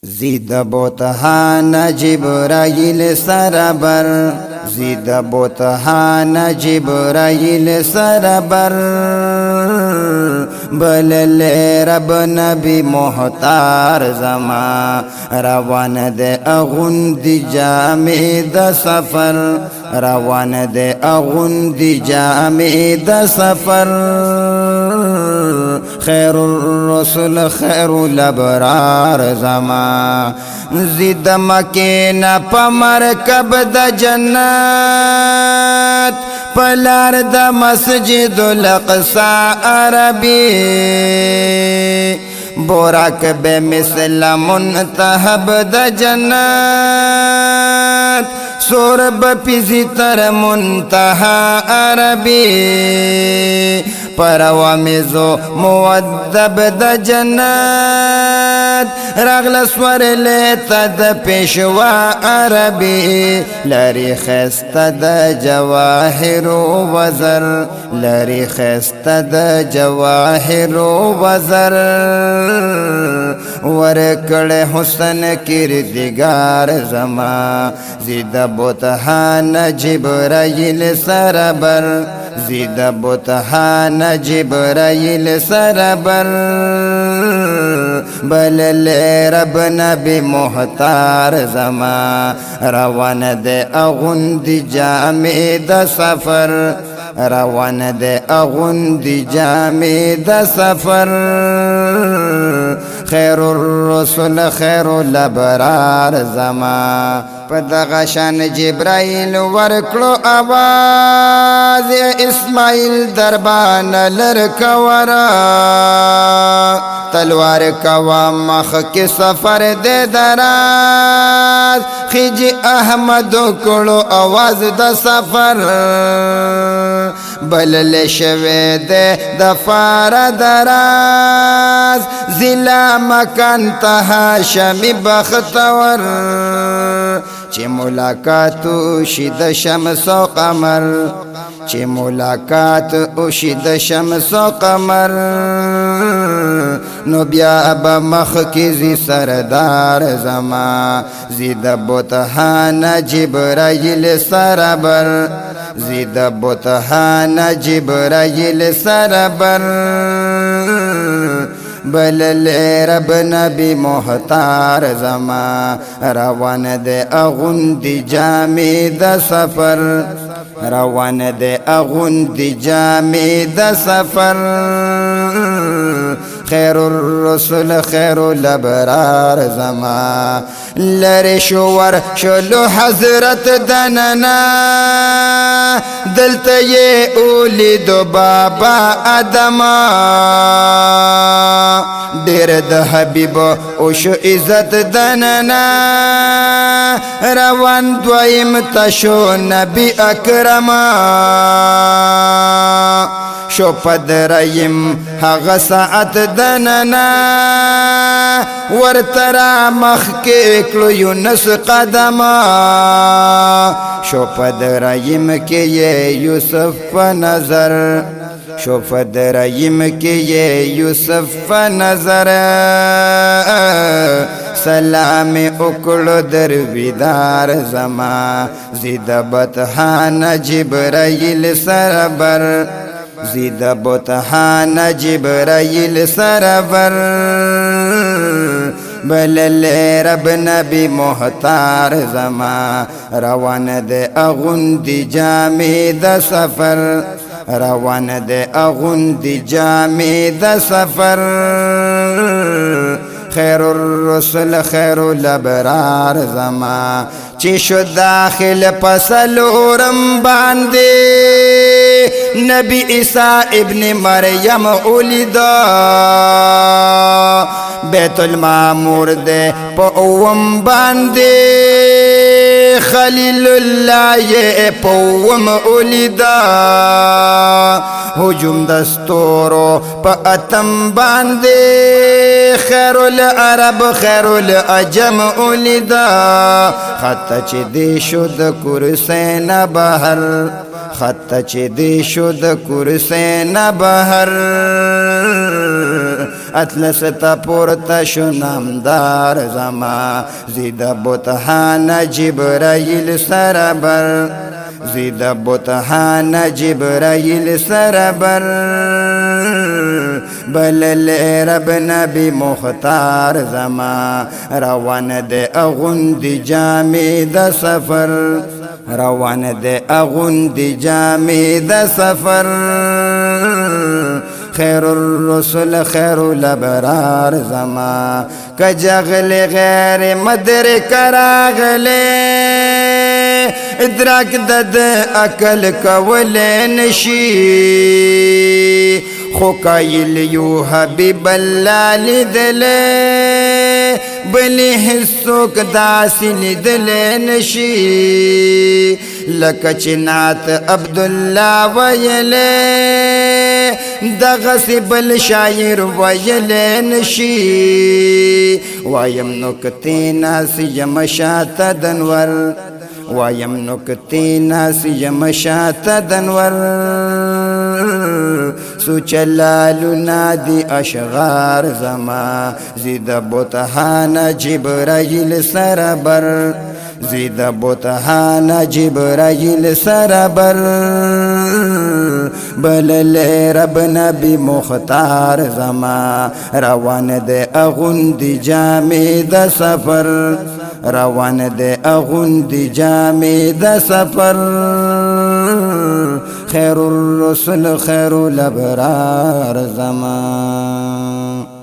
زید بوتهان جبرائیل سربر، زید بوتهان جبرائیل سربر، بلل رب نبی محتار زما روان دے اغندی جامع د سفر، روان دے اغندی جامع د سفر، خیر الرسل خیر الابرار زما زید مکینا پا مرکب د جنت، پلار د مسجد الاقصی عربی، بوراک بے مثل منتحب د جنت، سورب پیزی تر منتحا عربی، پروامیزو مودب د جنت، رغل سور لیتا د پیشوا عربی، لری خست د جواهر وزر، لری خست د جواهر وزر، ورکڑ حسن کردگار زما زید بوتهان جبرائیل سربر، زید بوتهان جبرائیل سربر، بلل رب نبی محتار زما روان دے اغندی جامع د سفر، روان دے اغندی جامع د سفر، خیر الرسل خیر الابرار زما پدغشان جبرائیل ورکلو آواز اسماعیل دربان لرکورا، تلوار کوا مخ کی سفر دے دراز، خیج احمد کلو آواز د سفر، بلل شوی دے دفار دراز، ضلع مکان تہا شمی بختور، چی ملاقات اوشی د شمس و قمر، چی ملاقات اوشی د شمس و قمر، نو بیا با مخ کیزی سردار زما زید بوتهان جبرائیل سربر، زید بوتهان جبرائیل سربر، بلل رب نبی محتار زما روان دے اغندی جامع د سفر، روان دے اغندی جامع د سفر، خیر الرسل خیر الابرار زما لری شور شلو حضرت دننا، دلتا یہ اولی دو بابا آدما، دیر د حبیب اوشو عزت دننا، روان دویم تشو نبی اکرما، شو پدرائیم حق ساعت دننا، ورترا مخ کے اکلو یونس قدما، شو پدرائیم کے یہ یوسف نظر، شو پدرائیم کے یہ یوسف نظر، سلام اکلو در بیدار زما زید بوتهان جبرائیل سربر، زید بوتهان جبرائیل سربر، بلل رب نبی محتار زما روان دے اغندی جامع د سفر، روان دے اغندی جامع د سفر، خیر الرسل خیر الابرار زما چی شو داخل پسلورم باندے نبی عیسیٰ ابن مریم اولیدا، بیت المعمور دے پوم باندے خلیل اللہ یہ پوم اولیدا، ہجوم دستورو پا اتم باندے خیر العرب خیر العجم اولیدا، خط چی دی شد کرسین بہر، خط چی دی شد کرسین بہر، اطلس تا پورتا شو نامدار زما زید بطحان جبرائیل سربر زید بطحان جبرائیل سربر بلل رب نبی مختار زما روان دے اغند جامی دا سفر روان دے اغند جامی دا سفر خیر الرسل خیر الابرار زما کجغل غیر مدر کراغلے ادراک دد اکل کول نشی خو قایل یو حبیب اللہ لدلے بلی حسوک داسی لدلے نشی لکچنات عبداللہ ویلے دغسی بل شاعر ویلے نشی وایم نکتی ناسی یمشات دنور وایم نکتی ناسی یمشات دنور سوچلالو نادی اشغار زما زید بطحان جبرائیل سربر زید بطحان جبرائیل سربر بلل رب نبی مختار زما روان دے اغند جامی دا سفر روان دے اغند جامی دا سفر خیر الرسل خیر الابرار زمان